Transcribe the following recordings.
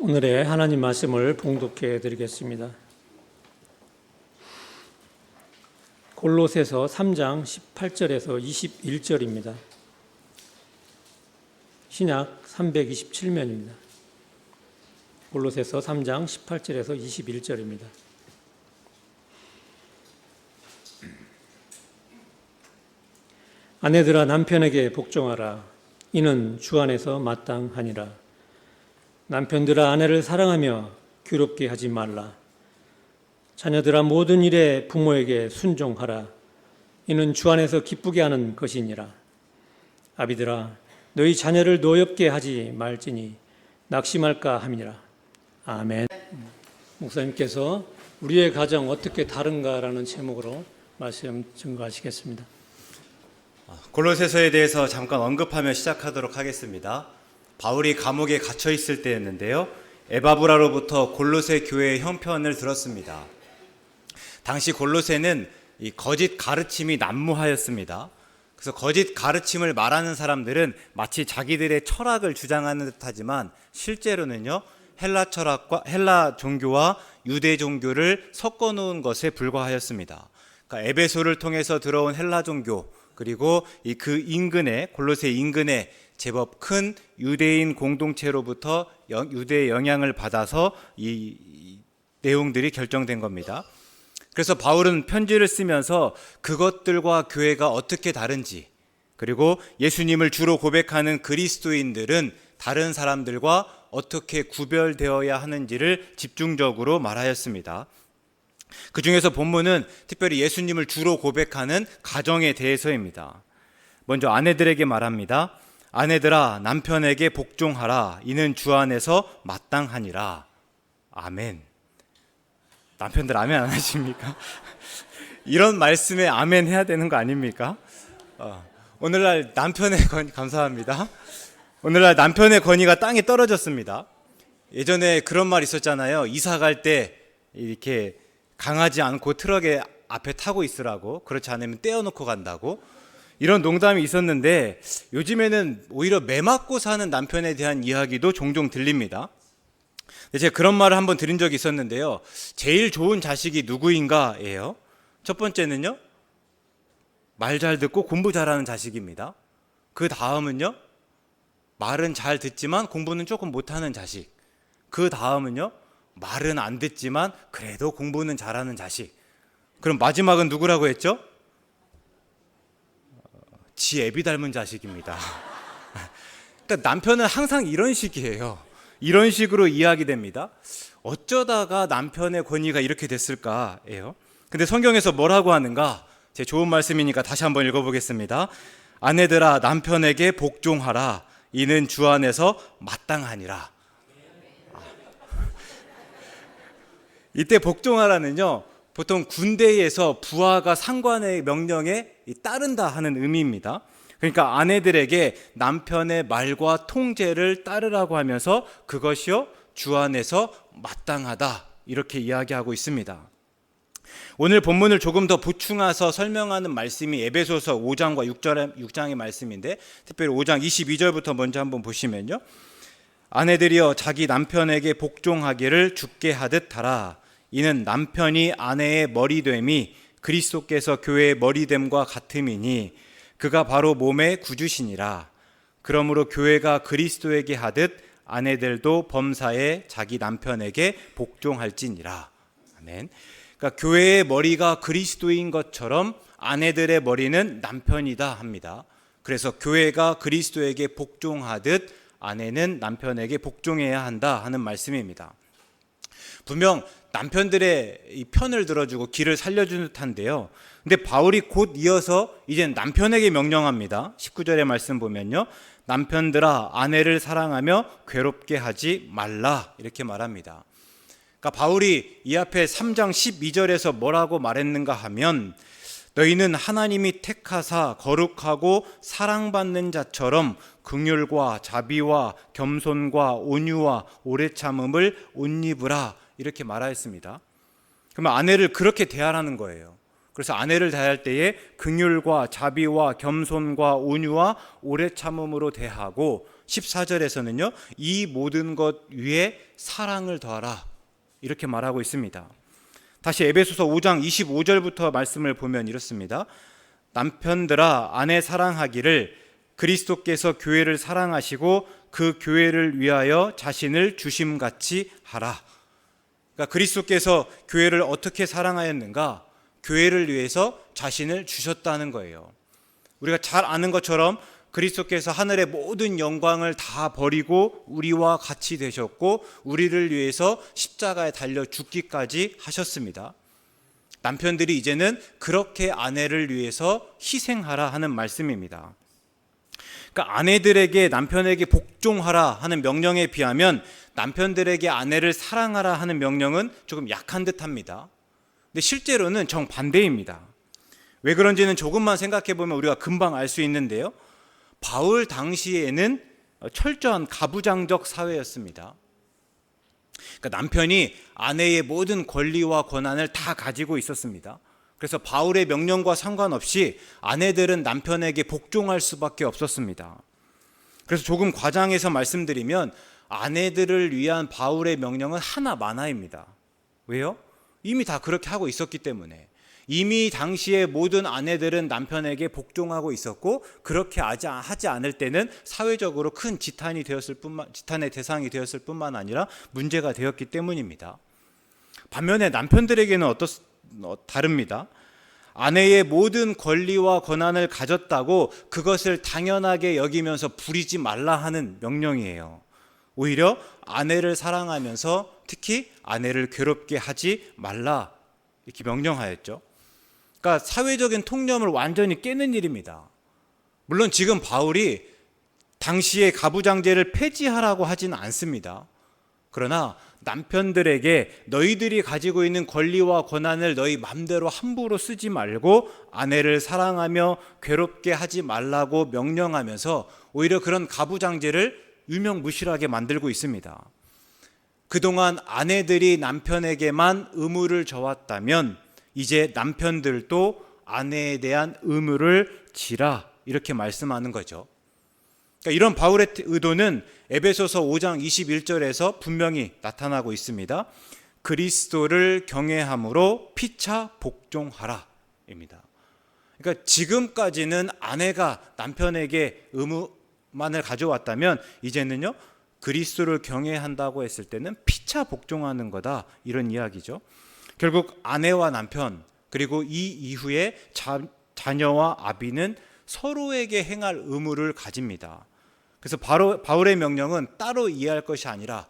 오늘의 하나님 말씀을 봉독해 드리겠습니다. 골로새서 3장 18절에서 21절입니다. 신약 327면입니다. 골로새서 3장 18절에서 21절입니다. 아내들아 남편에게 복종하라. 이는 주 안에서 마땅하니라. 남편들아 아내를 사랑하며 괴롭게 하지 말라. 자녀들아 모든 일에 부모에게 순종하라. 이는 주 안에서 기쁘게 하는 것이니라. 아비들아 너희 자녀를 노엽게 하지 말지니 낙심할까 함이라. 아멘. 목사님께서 우리의 가정 어떻게 다른가라는 제목으로 말씀 증거하시겠습니다. 골로새서에 대해서 잠깐 언급하며 시작하도록 하겠습니다. 바울이 감옥에 갇혀 있을 때였는데요. 에바브라로부터 골로새 교회의 형편을 들었습니다. 당시 골로새는 이 거짓 가르침이 난무하였습니다. 그래서 거짓 가르침을 말하는 사람들은 마치 자기들의 철학을 주장하는 듯하지만 실제로는요, 헬라 철학과 헬라 종교와 유대 종교를 섞어 놓은 것에 불과하였습니다. 그러니까 에베소를 통해서 들어온 헬라 종교, 그리고 그 인근에, 골로새 인근에 제법 큰 유대인 공동체로부터 유대의 영향을 받아서 이 내용들이 결정된 겁니다. 그래서 바울은 편지를 쓰면서 그것들과 교회가 어떻게 다른지, 그리고 예수님을 주로 고백하는 그리스도인들은 다른 사람들과 어떻게 구별되어야 하는지를 집중적으로 말하였습니다. 그 중에서 본문은 특별히 예수님을 주로 고백하는 가정에 대해서입니다. 먼저 아내들에게 말합니다. 아내들아 남편에게 복종하라. 이는 주 안에서 마땅하니라. 아멘. 남편들 아멘 안 하십니까? 이런 말씀에 아멘 해야 되는 거 아닙니까? 오늘날 남편의 권위, 감사합니다. 오늘날 남편의 권위가 땅에 떨어졌습니다. 예전에 그런 말 있었잖아요. 이사 갈 때 이렇게 강하지 않고 트럭에 앞에 타고 있으라고, 그렇지 않으면 떼어놓고 간다고, 이런 농담이 있었는데 요즘에는 오히려 매 맞고 사는 남편에 대한 이야기도 종종 들립니다. 제가 그런 말을 한번 들은 적이 있었는데요. 제일 좋은 자식이 누구인가예요. 첫 번째는요, 말 잘 듣고 공부 잘하는 자식입니다. 그 다음은요, 말은 잘 듣지만 공부는 조금 못하는 자식. 그 다음은요, 말은 안 듣지만 그래도 공부는 잘하는 자식. 그럼 마지막은 누구라고 했죠? 지 애비 닮은 자식입니다. 그러니까 남편은 항상 이런 식이에요. 이런 식으로 이야기됩니다. 어쩌다가 남편의 권위가 이렇게 됐을까예요. 근데 성경에서 뭐라고 하는가? 제 좋은 말씀이니까 다시 한번 읽어보겠습니다. 아내들아 남편에게 복종하라. 이는 주 안에서 마땅하니라. 이때 복종하라는요, 보통 군대에서 부하가 상관의 명령에 따른다 하는 의미입니다. 그러니까 아내들에게 남편의 말과 통제를 따르라고 하면서 그것이요 주 안에서 마땅하다, 이렇게 이야기하고 있습니다. 오늘 본문을 조금 더 보충해서 설명하는 말씀이 에베소서 5장과 6장의 말씀인데, 특별히 5장 22절부터 먼저 한번 보시면요, 아내들이여 자기 남편에게 복종하기를 주께 하듯 하라. 이는 남편이 아내의 머리됨이 그리스도께서 교회의 머리됨과 같음이니 그가 바로 몸의 구주시니라. 그러므로 교회가 그리스도에게 하듯 아내들도 범사에 자기 남편에게 복종할지니라. 아멘. 그러니까 교회의 머리가 그리스도인 것처럼 아내들의 머리는 남편이다 합니다. 그래서 교회가 그리스도에게 복종하듯 아내는 남편에게 복종해야 한다 하는 말씀입니다. 분명 남편들의 이 편을 들어주고 길을 살려주는 듯한데요. 근데 바울이 곧 이어서 이젠 남편에게 명령합니다. 19절의 말씀 보면요, 남편들아 아내를 사랑하며 괴롭게 하지 말라, 이렇게 말합니다. 그러니까 바울이 이 앞에 3장 12절에서 뭐라고 말했는가 하면, 너희는 하나님이 택하사 거룩하고 사랑받는 자처럼 긍휼과 자비와 겸손과 온유와 오래 참음을 옷 입으라, 이렇게 말하였습니다. 그러면 아내를 그렇게 대하라는 거예요. 그래서 아내를 대할 때에 긍휼과 자비와 겸손과 온유와 오래 참음으로 대하고, 14절에서는요, 이 모든 것 위에 사랑을 더하라 이렇게 말하고 있습니다. 다시 에베소서 5장 25절부터 말씀을 보면 이렇습니다. 남편들아 아내 사랑하기를 그리스도께서 교회를 사랑하시고 그 교회를 위하여 자신을 주심같이 하라. 그러니까 그리스도께서 교회를 어떻게 사랑하였는가? 교회를 위해서 자신을 주셨다는 거예요. 우리가 잘 아는 것처럼 그리스도께서 하늘의 모든 영광을 다 버리고 우리와 같이 되셨고 우리를 위해서 십자가에 달려 죽기까지 하셨습니다. 남편들이 이제는 그렇게 아내를 위해서 희생하라 하는 말씀입니다. 그러니까 아내들에게 남편에게 복종하라 하는 명령에 비하면 남편들에게 아내를 사랑하라 하는 명령은 조금 약한 듯합니다. 근데 실제로는 정반대입니다. 왜 그런지는 조금만 생각해 보면 우리가 금방 알 수 있는데요. 바울 당시에는 철저한 가부장적 사회였습니다. 그러니까 남편이 아내의 모든 권리와 권한을 다 가지고 있었습니다. 그래서 바울의 명령과 상관없이 아내들은 남편에게 복종할 수밖에 없었습니다. 그래서 조금 과장해서 말씀드리면 아내들을 위한 바울의 명령은 하나만화입니다. 왜요? 이미 다 그렇게 하고 있었기 때문에. 이미 당시에 모든 아내들은 남편에게 복종하고 있었고 그렇게 하지 않을 때는 사회적으로 큰 지탄의 대상이 되었을 뿐만 아니라 문제가 되었기 때문입니다. 반면에 남편들에게는 다릅니다. 아내의 모든 권리와 권한을 가졌다고 그것을 당연하게 여기면서 부리지 말라 하는 명령이에요. 오히려 아내를 사랑하면서 특히 아내를 괴롭게 하지 말라 이렇게 명령하였죠. 그러니까 사회적인 통념을 완전히 깨는 일입니다. 물론 지금 바울이 당시의 가부장제를 폐지하라고 하지는 않습니다. 그러나 남편들에게 너희들이 가지고 있는 권리와 권한을 너희 맘대로 함부로 쓰지 말고 아내를 사랑하며 괴롭게 하지 말라고 명령하면서 오히려 그런 가부장제를 유명무실하게 만들고 있습니다. 그동안 아내들이 남편에게만 의무를 져왔다면 이제 남편들도 아내에 대한 의무를 지라 이렇게 말씀하는 거죠. 그러니까 이런 바울의 의도는 에베소서 5장 21절에서 분명히 나타나고 있습니다. 그리스도를 경외함으로 피차 복종하라 입니다. 그러니까 지금까지는 아내가 남편에게 의무만을 가져왔다면 이제는요 그리스도를 경외한다고 했을 때는 피차 복종하는 거다 이런 이야기죠. 결국 아내와 남편 그리고 이 이후에 자녀와 아비는 서로에게 행할 의무를 가집니다. 그래서 바울의 명령은 따로 이해할 것이 아니라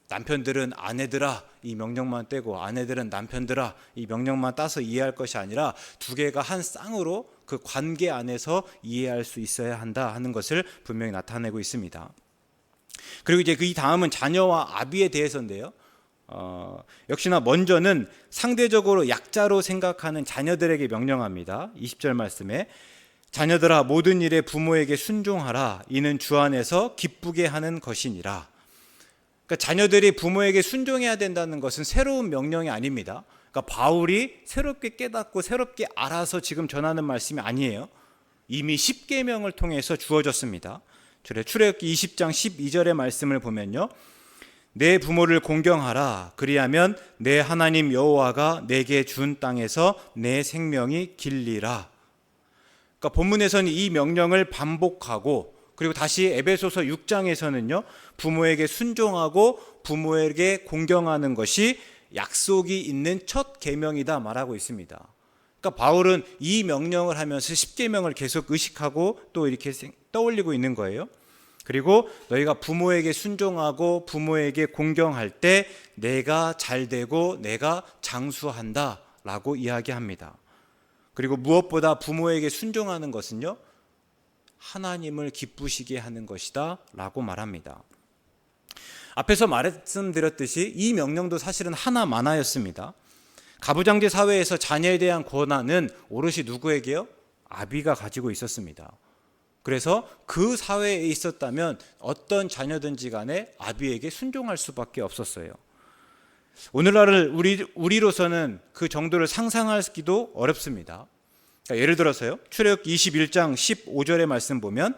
남편들은 아내들아 이 명령만 떼고 아내들은 남편들아 이 명령만 따서 이해할 것이 아니라 두 개가 한 쌍으로 그 관계 안에서 이해할 수 있어야 한다 하는 것을 분명히 나타내고 있습니다. 그리고 이제 이 다음은 자녀와 아비에 대해서인데요. 역시나 먼저는 상대적으로 약자로 생각하는 자녀들에게 명령합니다. 20절 말씀에 자녀들아 모든 일에 부모에게 순종하라 이는 주 안에서 기쁘게 하는 것이니라. 그러니까 자녀들이 부모에게 순종해야 된다는 것은 새로운 명령이 아닙니다. 그러니까 바울이 새롭게 깨닫고 새롭게 알아서 지금 전하는 말씀이 아니에요. 이미 십계명을 통해서 주어졌습니다. 출애굽기 20장 12절의 말씀을 보면요. 내 부모를 공경하라 그리하면 내 하나님 여호와가 내게 준 땅에서 내 생명이 길리라. 그러니까 본문에서는 이 명령을 반복하고 그리고 다시 에베소서 6장에서는요 부모에게 순종하고 부모에게 공경하는 것이 약속이 있는 첫 계명이다 말하고 있습니다. 그러니까 바울은 이 명령을 하면서 십계명을 계속 의식하고 또 이렇게 떠올리고 있는 거예요. 그리고 너희가 부모에게 순종하고 부모에게 공경할 때 내가 잘되고 내가 장수한다 라고 이야기합니다. 그리고 무엇보다 부모에게 순종하는 것은요 하나님을 기쁘시게 하는 것이다 라고 말합니다. 앞에서 말씀드렸듯이 이 명령도 사실은 하나만화였습니다. 가부장제 사회에서 자녀에 대한 권한은 오롯이 누구에게요? 아비가 가지고 있었습니다. 그래서 그 사회에 있었다면 어떤 자녀든지 간에 아비에게 순종할 수밖에 없었어요. 오늘날을 우리로서는 그 정도를 상상하기도 어렵습니다. 그러니까 예를 들어서요. 출애굽기 21장 15절의 말씀 보면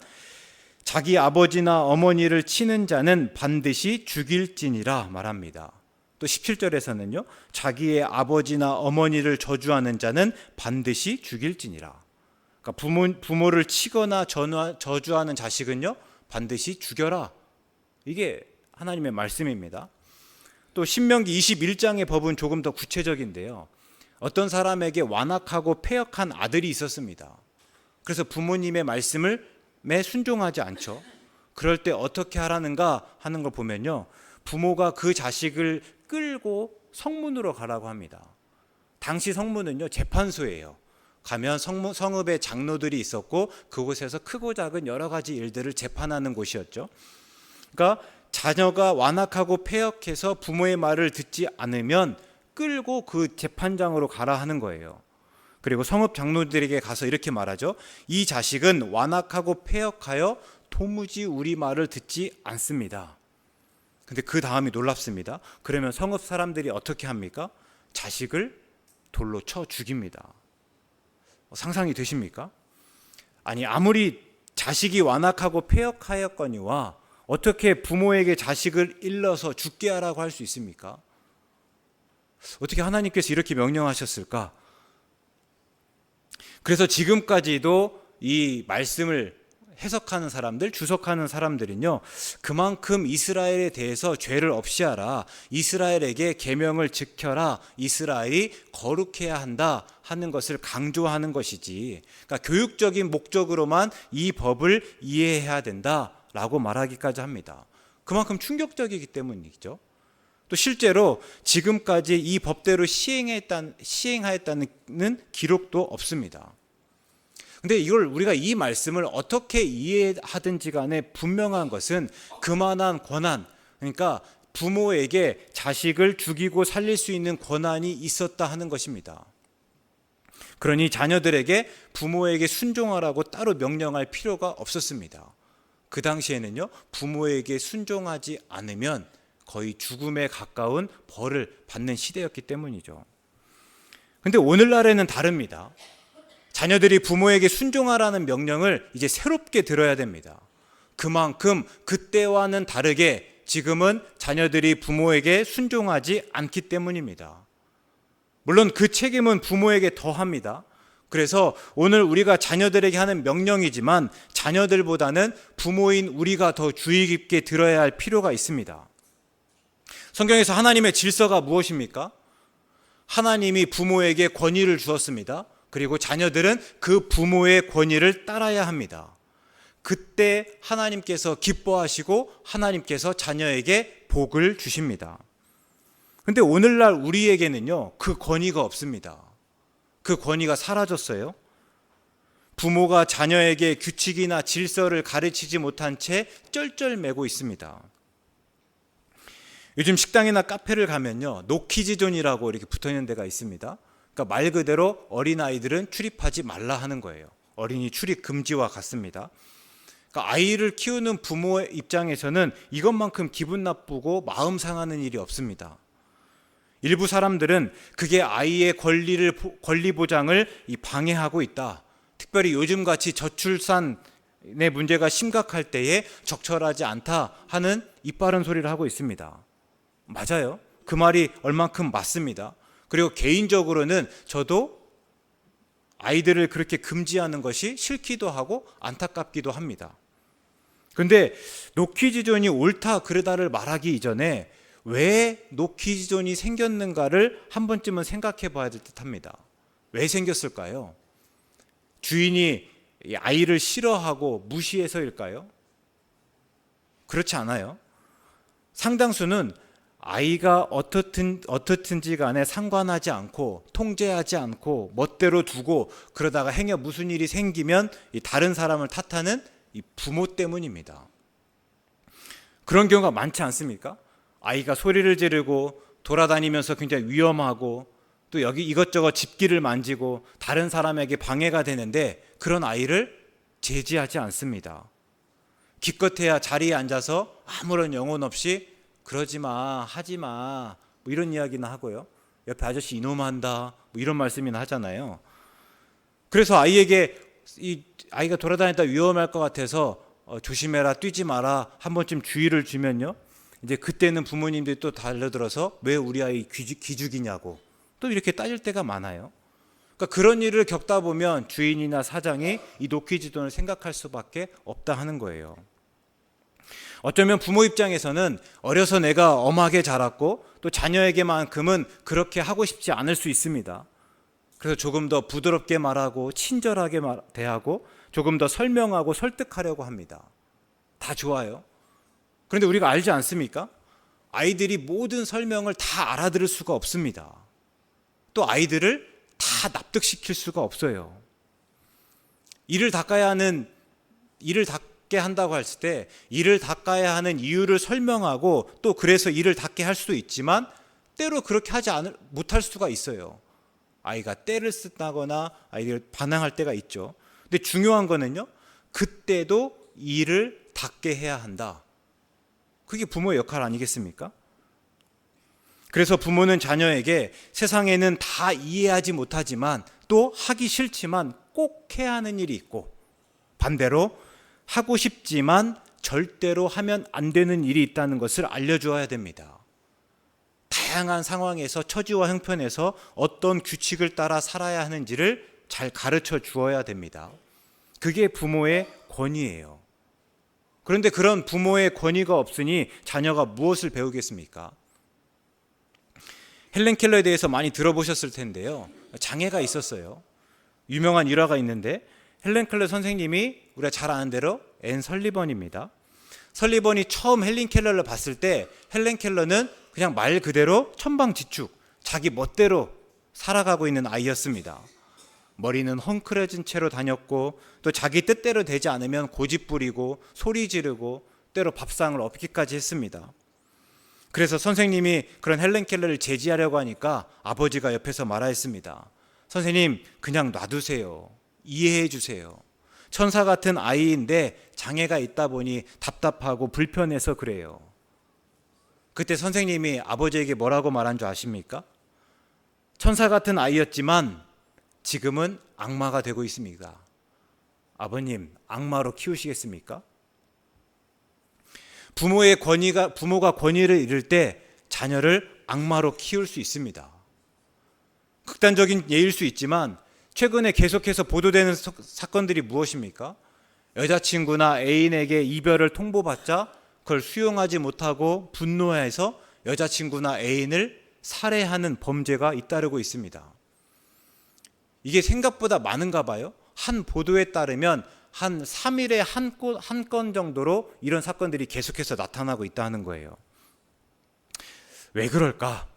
자기 아버지나 어머니를 치는 자는 반드시 죽일지니라 말합니다. 또 17절에서는요. 자기의 아버지나 어머니를 저주하는 자는 반드시 죽일지니라. 그러니까 부모를 치거나 저주하는 자식은요. 반드시 죽여라. 이게 하나님의 말씀입니다. 또 신명기 21장의 법은 조금 더 구체적인데요. 어떤 사람에게 완악하고 패역한 아들이 있었습니다. 그래서 부모님의 말씀에 순종하지 않죠. 그럴 때 어떻게 하라는가 하는 걸 보면요. 부모가 그 자식을 끌고 성문으로 가라고 합니다. 당시 성문은요, 재판소예요. 가면 성읍에 장로들이 있었고 그곳에서 크고 작은 여러 가지 일들을 재판하는 곳이었죠. 그러니까 자녀가 완악하고 패역해서 부모의 말을 듣지 않으면 끌고 그 재판장으로 가라 하는 거예요. 그리고 성읍 장로들에게 가서 이렇게 말하죠. 이 자식은 완악하고 패역하여 도무지 우리 말을 듣지 않습니다. 근데 그 다음이 놀랍습니다. 그러면 성읍 사람들이 어떻게 합니까? 자식을 돌로 쳐 죽입니다. 상상이 되십니까? 아니, 아무리 자식이 완악하고 패역하였거니와 어떻게 부모에게 자식을 일러서 죽게 하라고 할 수 있습니까? 어떻게 하나님께서 이렇게 명령하셨을까? 그래서 지금까지도 이 말씀을 해석하는 사람들, 주석하는 사람들은요, 그만큼 이스라엘에 대해서 죄를 없이 하라, 이스라엘에게 계명을 지켜라, 이스라엘이 거룩해야 한다 하는 것을 강조하는 것이지, 그러니까 교육적인 목적으로만 이 법을 이해해야 된다라고 말하기까지 합니다. 그만큼 충격적이기 때문이죠. 또 실제로 지금까지 이 법대로 시행하였다는 기록도 없습니다. 근데 이걸 우리가 이 말씀을 어떻게 이해하든지 간에 분명한 것은 그만한 권한, 그러니까 부모에게 자식을 죽이고 살릴 수 있는 권한이 있었다 하는 것입니다. 그러니 자녀들에게 부모에게 순종하라고 따로 명령할 필요가 없었습니다. 그 당시에는요, 부모에게 순종하지 않으면 거의 죽음에 가까운 벌을 받는 시대였기 때문이죠. 근데 오늘날에는 다릅니다. 자녀들이 부모에게 순종하라는 명령을 이제 새롭게 들어야 됩니다. 그만큼 그때와는 다르게 지금은 자녀들이 부모에게 순종하지 않기 때문입니다. 물론 그 책임은 부모에게 더합니다. 그래서 오늘 우리가 자녀들에게 하는 명령이지만 자녀들보다는 부모인 우리가 더 주의 깊게 들어야 할 필요가 있습니다. 성경에서 하나님의 질서가 무엇입니까? 하나님이 부모에게 권위를 주었습니다. 그리고 자녀들은 그 부모의 권위를 따라야 합니다. 그때 하나님께서 기뻐하시고 하나님께서 자녀에게 복을 주십니다. 근데 오늘날 우리에게는요, 그 권위가 없습니다. 그 권위가 사라졌어요. 부모가 자녀에게 규칙이나 질서를 가르치지 못한 채 쩔쩔매고 있습니다. 요즘 식당이나 카페를 가면요, 노키즈존이라고 이렇게 붙어있는 데가 있습니다. 그러니까 말 그대로 어린아이들은 출입하지 말라 하는 거예요. 어린이 출입 금지와 같습니다. 그러니까 아이를 키우는 부모의 입장에서는 이것만큼 기분 나쁘고 마음 상하는 일이 없습니다. 일부 사람들은 그게 아이의 권리 보장을 방해하고 있다. 특별히 요즘같이 저출산의 문제가 심각할 때에 적절하지 않다 하는 이빠른 소리를 하고 있습니다. 맞아요. 그 말이 얼만큼 맞습니다. 그리고 개인적으로는 저도 아이들을 그렇게 금지하는 것이 싫기도 하고 안타깝기도 합니다. 그런데 노키즈존이 옳다 그르다를 말하기 이전에 왜 노키즈존이 생겼는가를 한 번쯤은 생각해 봐야 될 듯합니다. 왜 생겼을까요? 주인이 아이를 싫어하고 무시해서일까요? 그렇지 않아요. 상당수는 아이가 어떻든지 간에 상관하지 않고 통제하지 않고 멋대로 두고 그러다가 행여 무슨 일이 생기면 다른 사람을 탓하는 이 부모 때문입니다. 그런 경우가 많지 않습니까? 아이가 소리를 지르고 돌아다니면서 굉장히 위험하고 또 여기 이것저것 집기를 만지고 다른 사람에게 방해가 되는데 그런 아이를 제지하지 않습니다. 기껏해야 자리에 앉아서 아무런 영혼 없이 그러지 마, 하지 마, 뭐 이런 이야기나 하고요. 옆에 아저씨 이놈한다, 뭐 이런 말씀이나 하잖아요. 그래서 아이에게 아이가 돌아다니다 위험할 것 같아서 조심해라, 뛰지 마라 한 번쯤 주의를 주면요, 이제 그때는 부모님들이 또 달려들어서 왜 우리 아이 기죽이냐고 또 이렇게 따질 때가 많아요. 그러니까 그런 일을 겪다 보면 주인이나 사장이 이 노키지돈을 생각할 수밖에 없다 하는 거예요. 어쩌면 부모 입장에서는 어려서 내가 엄하게 자랐고 또 자녀에게만큼은 그렇게 하고 싶지 않을 수 있습니다. 그래서 조금 더 부드럽게 말하고 친절하게 대하고 조금 더 설명하고 설득하려고 합니다. 다 좋아요. 그런데 우리가 알지 않습니까? 아이들이 모든 설명을 다 알아들을 수가 없습니다. 또 아이들을 다 납득시킬 수가 없어요. 일을 닦게 한다고 했을 때 일을 닦아야 하는 이유를 설명하고 또 그래서 일을 닦게 할 수도 있지만 때로 그렇게 못할 수가 있어요. 아이가 떼를 쓴다거나 아이들이 반항할 때가 있죠. 근데 중요한 거는요, 그때도 일을 닦게 해야 한다. 그게 부모의 역할 아니겠습니까? 그래서 부모는 자녀에게 세상에는 다 이해하지 못하지만 또 하기 싫지만 꼭 해야 하는 일이 있고, 반대로 하고 싶지만 절대로 하면 안 되는 일이 있다는 것을 알려주어야 됩니다. 다양한 상황에서 처지와 형편에서 어떤 규칙을 따라 살아야 하는지를 잘 가르쳐 주어야 됩니다. 그게 부모의 권위예요. 그런데 그런 부모의 권위가 없으니 자녀가 무엇을 배우겠습니까? 헬렌 켈러에 대해서 많이 들어보셨을 텐데요. 장애가 있었어요. 유명한 일화가 있는데 헬렌 켈러 선생님이 우리가 잘 아는 대로 앤 설리번입니다. 설리번이 처음 헬렌 켈러를 봤을 때 헬렌 켈러는 그냥 말 그대로 천방지축, 자기 멋대로 살아가고 있는 아이였습니다. 머리는 헝클어진 채로 다녔고 또 자기 뜻대로 되지 않으면 고집부리고 소리 지르고 때로 밥상을 엎기까지 했습니다. 그래서 선생님이 그런 헬렌 켈러를 제지하려고 하니까 아버지가 옆에서 말하였습니다. 선생님, 그냥 놔두세요. 이해해 주세요. 천사 같은 아이인데 장애가 있다 보니 답답하고 불편해서 그래요. 그때 선생님이 아버지에게 뭐라고 말한 줄 아십니까? 천사 같은 아이였지만 지금은 악마가 되고 있습니다. 아버님, 악마로 키우시겠습니까? 부모가 권위를 잃을 때 자녀를 악마로 키울 수 있습니다. 극단적인 예일 수 있지만 최근에 계속해서 보도되는 사건들이 무엇입니까? 여자친구나 애인에게 이별을 통보받자 그걸 수용하지 못하고 분노해서 여자친구나 애인을 살해하는 범죄가 잇따르고 있습니다. 이게 생각보다 많은가 봐요. 한 보도에 따르면 한 3일에 한 건 정도로 이런 사건들이 계속해서 나타나고 있다는 거예요. 왜 그럴까?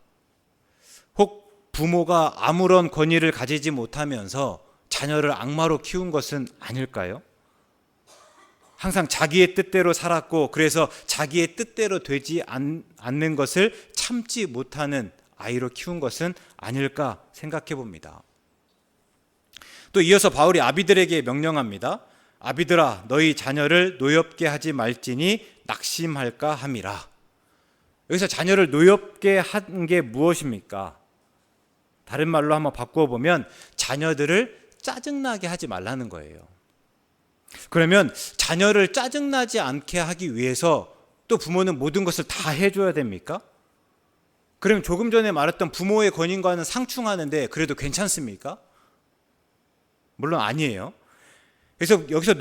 혹 부모가 아무런 권위를 가지지 못하면서 자녀를 악마로 키운 것은 아닐까요? 항상 자기의 뜻대로 살았고 그래서 자기의 뜻대로 되지 않는 것을 참지 못하는 아이로 키운 것은 아닐까 생각해 봅니다. 또 이어서 바울이 아비들에게 명령합니다. 아비들아, 너희 자녀를 노엽게 하지 말지니 낙심할까 함이라. 여기서 자녀를 노엽게 한 게 무엇입니까? 다른 말로 한번 바꾸어 보면 자녀들을 짜증나게 하지 말라는 거예요. 그러면 자녀를 짜증나지 않게 하기 위해서 또 부모는 모든 것을 다 해줘야 됩니까? 그럼 조금 전에 말했던 부모의 권위과는 상충하는데 그래도 괜찮습니까? 물론 아니에요. 그래서 여기서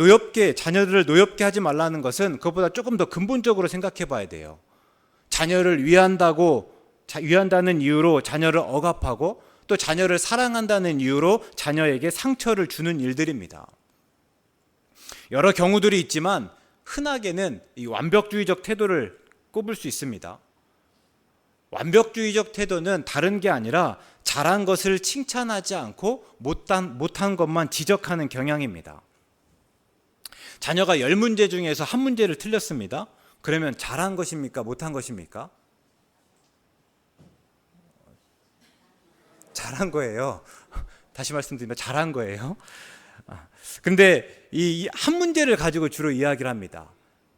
자녀들을 노엽게 하지 말라는 것은 그것보다 조금 더 근본적으로 생각해 봐야 돼요. 자녀를 위한다는 이유로 자녀를 억압하고 또 자녀를 사랑한다는 이유로 자녀에게 상처를 주는 일들입니다. 여러 경우들이 있지만 흔하게는 이 완벽주의적 태도를 꼽을 수 있습니다. 완벽주의적 태도는 다른 게 아니라 잘한 것을 칭찬하지 않고 못한 것만 지적하는 경향입니다. 자녀가 10문제 중에서 한 문제를 틀렸습니다. 그러면 잘한 것입니까? 못한 것입니까? 잘한 거예요. 다시 말씀드리면 잘한 거예요. 근데 이 한 문제를 가지고 주로 이야기를 합니다.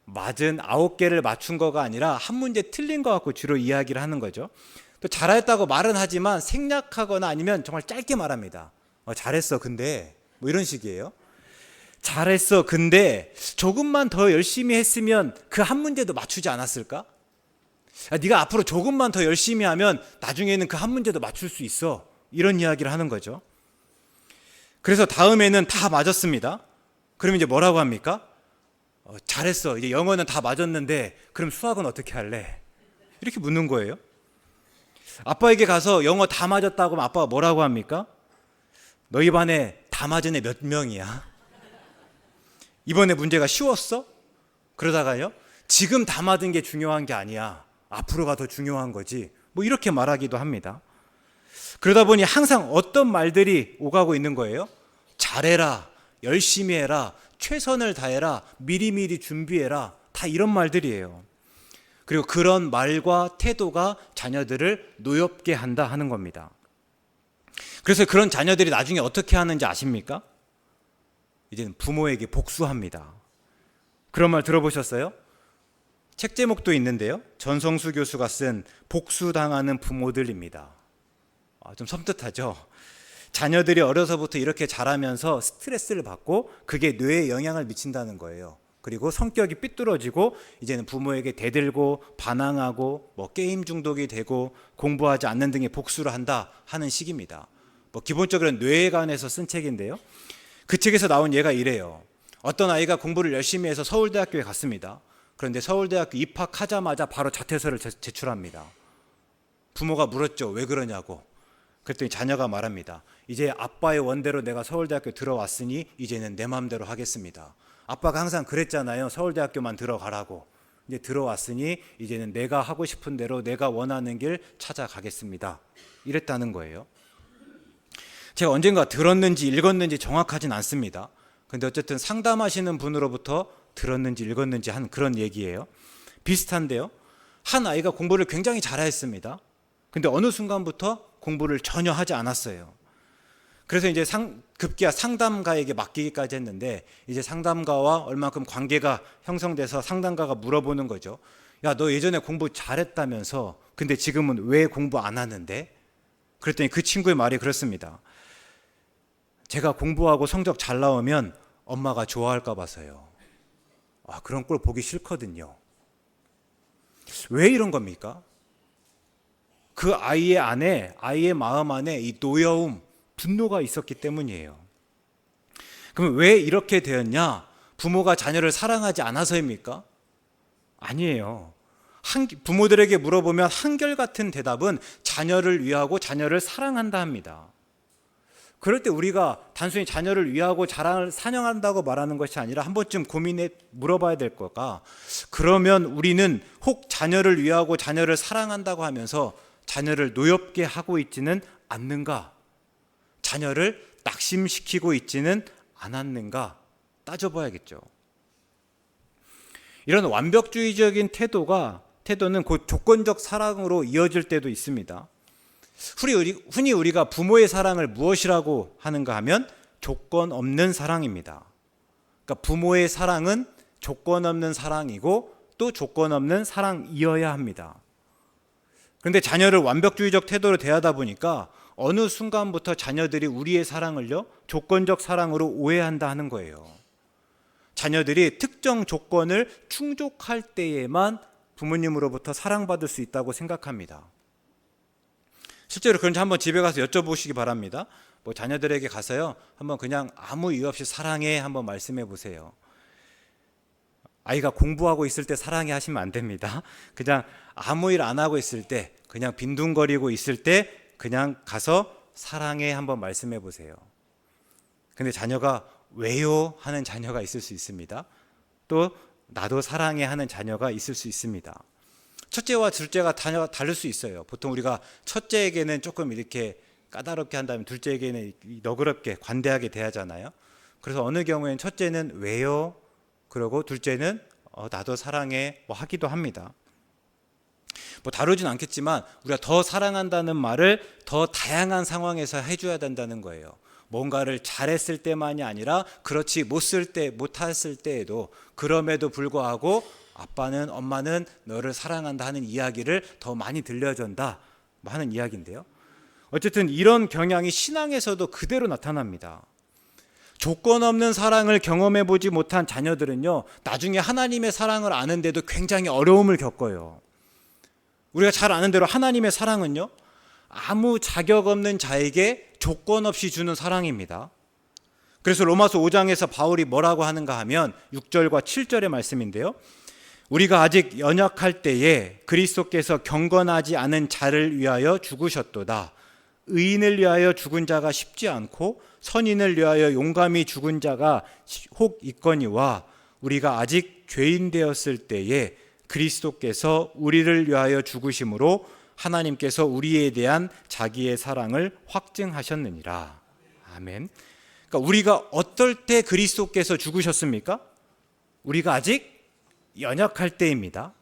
맞은 9개를 맞춘 거가 아니라 한 문제 틀린 거 갖고 주로 이야기를 하는 거죠. 또 잘했다고 말은 하지만 생략하거나 아니면 정말 짧게 말합니다. 잘했어 근데 뭐 이런 식이에요. 잘했어. 근데 조금만 더 열심히 했으면 그 한 문제도 맞추지 않았을까? 네가 앞으로 조금만 더 열심히 하면 나중에는 그 한 문제도 맞출 수 있어. 이런 이야기를 하는 거죠. 그래서 다음에는 다 맞았습니다. 그럼 이제 뭐라고 합니까? 잘했어. 이제 영어는 다 맞았는데 그럼 수학은 어떻게 할래? 이렇게 묻는 거예요. 아빠에게 가서 영어 다 맞았다고 하면 아빠가 뭐라고 합니까? 너희 반에 다 맞은 애 몇 명이야? 이번에 문제가 쉬웠어? 그러다가요, 지금 다 맞은 게 중요한 게 아니야. 앞으로가 더 중요한 거지. 뭐 이렇게 말하기도 합니다. 그러다 보니 항상 어떤 말들이 오가고 있는 거예요? 잘해라, 열심히 해라, 최선을 다해라, 미리미리 준비해라. 다 이런 말들이에요. 그리고 그런 말과 태도가 자녀들을 노엽게 한다 하는 겁니다. 그래서 그런 자녀들이 나중에 어떻게 하는지 아십니까? 이제는 부모에게 복수합니다. 그런 말 들어보셨어요? 책 제목도 있는데요. 전성수 교수가 쓴 복수당하는 부모들입니다. 좀 섬뜩하죠? 자녀들이 어려서부터 이렇게 자라면서 스트레스를 받고 그게 뇌에 영향을 미친다는 거예요. 그리고 성격이 삐뚤어지고 이제는 부모에게 대들고 반항하고 게임 중독이 되고 공부하지 않는 등의 복수를 한다 하는 식입니다. 기본적으로 뇌관에서 쓴 책인데요. 그 책에서 나온 예가 이래요. 어떤 아이가 공부를 열심히 해서 서울대학교에 갔습니다. 그런데 서울대학교 입학하자마자 바로 자퇴서를 제출합니다. 부모가 물었죠. 왜 그러냐고. 그랬더니 자녀가 말합니다. 이제 아빠의 원대로 내가 서울대학교 들어왔으니 이제는 내 마음대로 하겠습니다. 아빠가 항상 그랬잖아요. 서울대학교만 들어가라고. 이제 들어왔으니 이제는 내가 하고 싶은 대로 내가 원하는 길 찾아가겠습니다. 이랬다는 거예요. 제가 언젠가 들었는지 읽었는지 정확하진 않습니다. 근데 어쨌든 상담하시는 분으로부터 들었는지 읽었는지 한 그런 얘기예요. 비슷한데요. 한 아이가 공부를 굉장히 잘했습니다. 근데 어느 순간부터 공부를 전혀 하지 않았어요. 그래서 이제 급기야 상담가에게 맡기기까지 했는데 이제 상담가와 얼만큼 관계가 형성돼서 상담가가 물어보는 거죠. 야, 너 예전에 공부 잘했다면서 근데 지금은 왜 공부 안 하는데? 그랬더니 그 친구의 말이 그렇습니다. 제가 공부하고 성적 잘 나오면 엄마가 좋아할까 봐서요. 그런 꼴 보기 싫거든요. 왜 이런 겁니까? 그 아이의 마음 안에 이 노여움, 분노가 있었기 때문이에요. 그럼 왜 이렇게 되었냐? 부모가 자녀를 사랑하지 않아서입니까? 아니에요. 부모들에게 물어보면 한결같은 대답은 자녀를 위하고 자녀를 사랑한다 합니다. 그럴 때 우리가 단순히 자녀를 위하고 사랑한다고 말하는 것이 아니라 한 번쯤 고민해 물어봐야 될 거가, 그러면 우리는 혹 자녀를 위하고 자녀를 사랑한다고 하면서 자녀를 노엽게 하고 있지는 않는가? 자녀를 낙심시키고 있지는 않았는가? 따져봐야겠죠. 이런 완벽주의적인 태도는 곧 조건적 사랑으로 이어질 때도 있습니다. 흔히 우리가 부모의 사랑을 무엇이라고 하는가 하면 조건 없는 사랑입니다. 그러니까 부모의 사랑은 조건 없는 사랑이고 또 조건 없는 사랑이어야 합니다. 그런데 자녀를 완벽주의적 태도로 대하다 보니까 어느 순간부터 자녀들이 우리의 사랑을요, 조건적 사랑으로 오해한다 하는 거예요. 자녀들이 특정 조건을 충족할 때에만 부모님으로부터 사랑받을 수 있다고 생각합니다. 실제로 그런지 한번 집에 가서 여쭤보시기 바랍니다. 자녀들에게 가서요, 한번 그냥 아무 이유 없이 사랑해 한번 말씀해 보세요. 아이가 공부하고 있을 때 사랑해 하시면 안 됩니다. 그냥 아무 일 안 하고 있을 때, 그냥 빈둥거리고 있을 때 그냥 가서 사랑해 한번 말씀해 보세요. 근데 자녀가 왜요? 하는 자녀가 있을 수 있습니다. 또 나도 사랑해 하는 자녀가 있을 수 있습니다. 첫째와 둘째가 다를 수 있어요. 보통 우리가 첫째에게는 조금 이렇게 까다롭게 한다면 둘째에게는 너그럽게 관대하게 대하잖아요. 그래서 어느 경우에는 첫째는 왜요? 그러고 둘째는 나도 사랑해 하기도 합니다. 다루진 않겠지만 우리가 더 사랑한다는 말을 더 다양한 상황에서 해줘야 된다는 거예요. 뭔가를 잘했을 때만이 아니라 그렇지 못했을 때에도, 그럼에도 불구하고 아빠는 엄마는 너를 사랑한다 하는 이야기를 더 많이 들려준다 하는 이야기인데요. 어쨌든 이런 경향이 신앙에서도 그대로 나타납니다. 조건 없는 사랑을 경험해 보지 못한 자녀들은요, 나중에 하나님의 사랑을 아는데도 굉장히 어려움을 겪어요. 우리가 잘 아는 대로 하나님의 사랑은요, 아무 자격 없는 자에게 조건 없이 주는 사랑입니다. 그래서 로마서 5장에서 바울이 뭐라고 하는가 하면 6절과 7절의 말씀인데요. 우리가 아직 연약할 때에 그리스도께서 경건하지 않은 자를 위하여 죽으셨도다. 의인을 위하여 죽은 자가 쉽지 않고 선인을 위하여 용감히 죽은 자가 혹 있거니와 우리가 아직 죄인 되었을 때에 그리스도께서 우리를 위하여 죽으심으로 하나님께서 우리에 대한 자기의 사랑을 확증하셨느니라. 아멘. 그러니까 우리가 어떨 때 그리스도께서 죽으셨습니까? 우리가 아직 연약할 때입니다.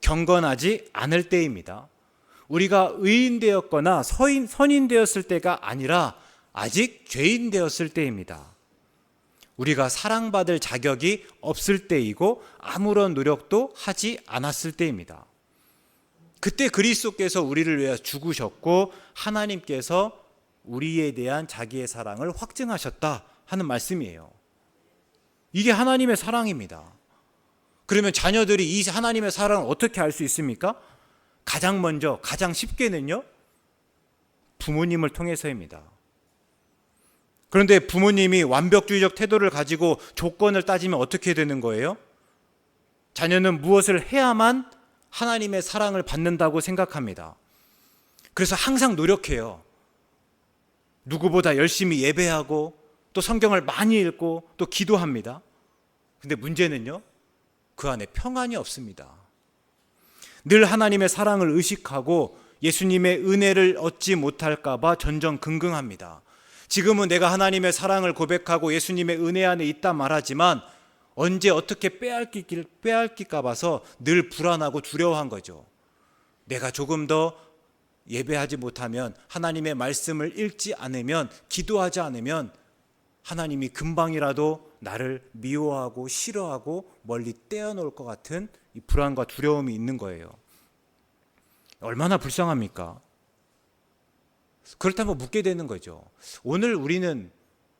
경건하지 않을 때입니다. 우리가 의인 되었거나 선인 되었을 때가 아니라 아직 죄인 되었을 때입니다. 우리가 사랑받을 자격이 없을 때이고 아무런 노력도 하지 않았을 때입니다. 그때 그리스도께서 우리를 위해 죽으셨고 하나님께서 우리에 대한 자기의 사랑을 확증하셨다 하는 말씀이에요. 이게 하나님의 사랑입니다. 그러면 자녀들이 이 하나님의 사랑을 어떻게 알 수 있습니까? 가장 먼저, 가장 쉽게는요, 부모님을 통해서입니다. 그런데 부모님이 완벽주의적 태도를 가지고 조건을 따지면 어떻게 되는 거예요? 자녀는 무엇을 해야만 하나님의 사랑을 받는다고 생각합니다. 그래서 항상 노력해요. 누구보다 열심히 예배하고 또 성경을 많이 읽고 또 기도합니다. 근데 문제는요, 그 안에 평안이 없습니다. 늘 하나님의 사랑을 의식하고 예수님의 은혜를 얻지 못할까 봐 전전긍긍합니다. 지금은 내가 하나님의 사랑을 고백하고 예수님의 은혜 안에 있다 말하지만 언제 어떻게 빼앗길까 봐서 늘 불안하고 두려워한 거죠. 내가 조금 더 예배하지 못하면, 하나님의 말씀을 읽지 않으면, 기도하지 않으면 하나님이 금방이라도 나를 미워하고 싫어하고 멀리 떼어놓을 것 같은 이 불안과 두려움이 있는 거예요. 얼마나 불쌍합니까? 그렇다면 묻게 되는 거죠. 오늘 우리는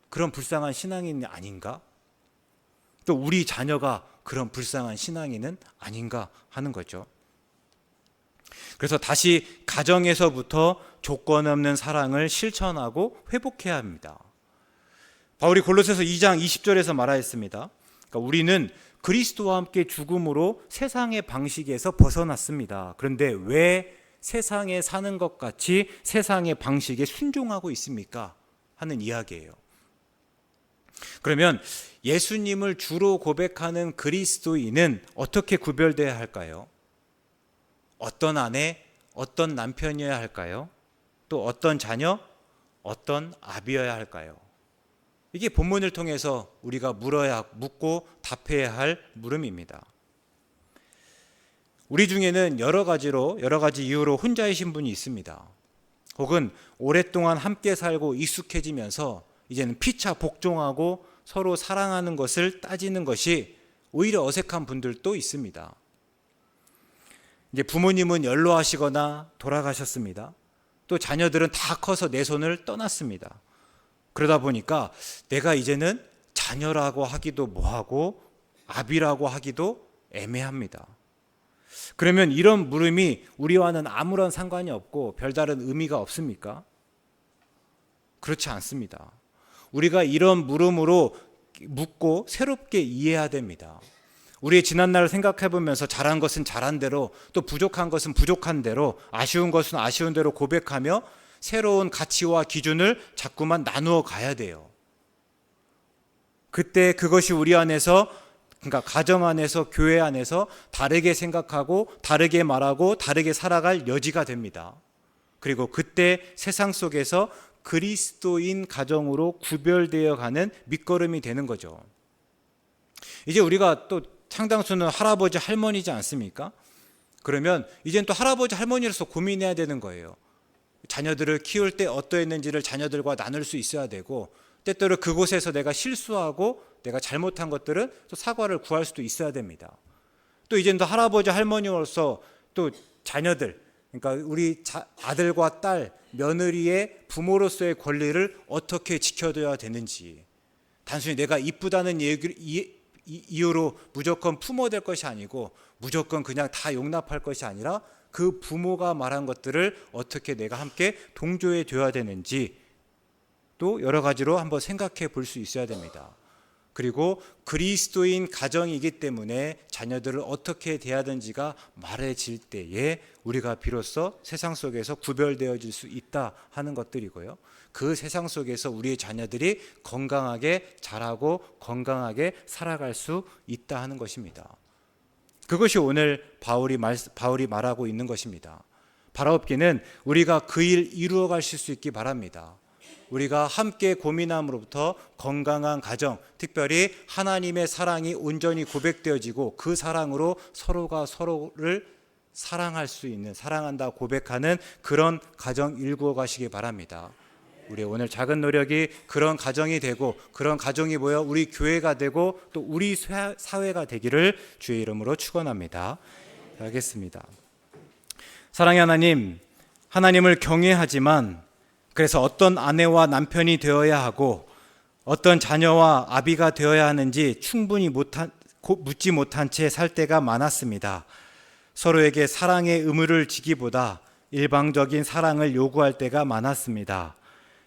그런 불쌍한 신앙인이 아닌가? 또 우리 자녀가 그런 불쌍한 신앙인은 아닌가 하는 거죠. 그래서 다시 가정에서부터 조건 없는 사랑을 실천하고 회복해야 합니다. 바울이 골로새서 2장 20절에서 말하였습니다. 그러니까 우리는 그리스도와 함께 죽음으로 세상의 방식에서 벗어났습니다. 그런데 왜 세상에 사는 것 같이 세상의 방식에 순종하고 있습니까? 하는 이야기예요. 그러면 예수님을 주로 고백하는 그리스도인은 어떻게 구별되어야 할까요? 어떤 아내, 어떤 남편이어야 할까요? 또 어떤 자녀, 어떤 아비여야 할까요? 이게 본문을 통해서 우리가 묻고 답해야 할 물음입니다. 우리 중에는 여러 가지 이유로 혼자이신 분이 있습니다. 혹은 오랫동안 함께 살고 익숙해지면서 이제는 피차 복종하고 서로 사랑하는 것을 따지는 것이 오히려 어색한 분들도 있습니다. 이제 부모님은 연로하시거나 돌아가셨습니다. 또 자녀들은 다 커서 내 손을 떠났습니다. 그러다 보니까 내가 이제는 자녀라고 하기도 뭐하고 아비라고 하기도 애매합니다. 그러면 이런 물음이 우리와는 아무런 상관이 없고 별다른 의미가 없습니까? 그렇지 않습니다. 우리가 이런 물음으로 묻고 새롭게 이해해야 됩니다. 우리의 지난날을 생각해 보면서 잘한 것은 잘한 대로, 또 부족한 것은 부족한 대로, 아쉬운 것은 아쉬운 대로 고백하며 새로운 가치와 기준을 자꾸만 나누어 가야 돼요. 그때 그것이 우리 안에서, 그러니까 가정 안에서, 교회 안에서 다르게 생각하고 다르게 말하고 다르게 살아갈 여지가 됩니다. 그리고 그때 세상 속에서 그리스도인 가정으로 구별되어 가는 밑거름이 되는 거죠. 이제 우리가 또 상당수는 할아버지 할머니지 않습니까? 그러면 이젠 또 할아버지 할머니로서 고민해야 되는 거예요. 자녀들을 키울 때 어떠했는지를 자녀들과 나눌 수 있어야 되고, 때때로 그곳에서 내가 실수하고 내가 잘못한 것들은 또 사과를 구할 수도 있어야 됩니다. 또 이젠 또 할아버지 할머니로서 또 자녀들, 그러니까 우리 아들과 딸, 며느리의 부모로서의 권리를 어떻게 지켜둬야 되는지, 단순히 내가 이쁘다는 이유로 무조건 부모될 것이 아니고 무조건 그냥 다 용납할 것이 아니라 그 부모가 말한 것들을 어떻게 내가 함께 동조해 줘야 되는지 또 여러 가지로 한번 생각해 볼 수 있어야 됩니다. 그리고 그리스도인 가정이기 때문에 자녀들을 어떻게 대하든지가 말해질 때에 우리가 비로소 세상 속에서 구별되어질 수 있다 하는 것들이고요. 그 세상 속에서 우리의 자녀들이 건강하게 자라고 건강하게 살아갈 수 있다 하는 것입니다. 그것이 오늘 바울이 말하고 있는 것입니다. 바라옵기는 우리가 그 일 이루어 가실 수 있기 바랍니다. 우리가 함께 고민함으로부터 건강한 가정, 특별히 하나님의 사랑이 온전히 고백되어지고 그 사랑으로 서로가 서로를 사랑할 수 있는, 사랑한다 고백하는 그런 가정 일구어 가시기 바랍니다. 우리 오늘 작은 노력이 그런 가정이 되고 그런 가정이 모여 우리 교회가 되고 또 우리 사회가 되기를 주의 이름으로 축원합니다. 알겠습니다. 사랑의 하나님, 하나님을 경외하지만 그래서 어떤 아내와 남편이 되어야 하고 어떤 자녀와 아비가 되어야 하는지 충분히 묻지 못한 채 살 때가 많았습니다. 서로에게 사랑의 의무를 지기보다 일방적인 사랑을 요구할 때가 많았습니다.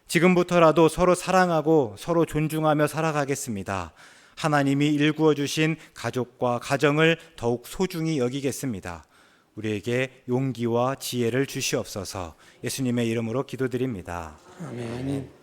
지금부터라도 서로 사랑하고 서로 존중하며 살아가겠습니다. 하나님이 일구어 주신 가족과 가정을 더욱 소중히 여기겠습니다. 우리에게 용기와 지혜를 주시옵소서. 예수님의 이름으로 기도드립니다. 아멘.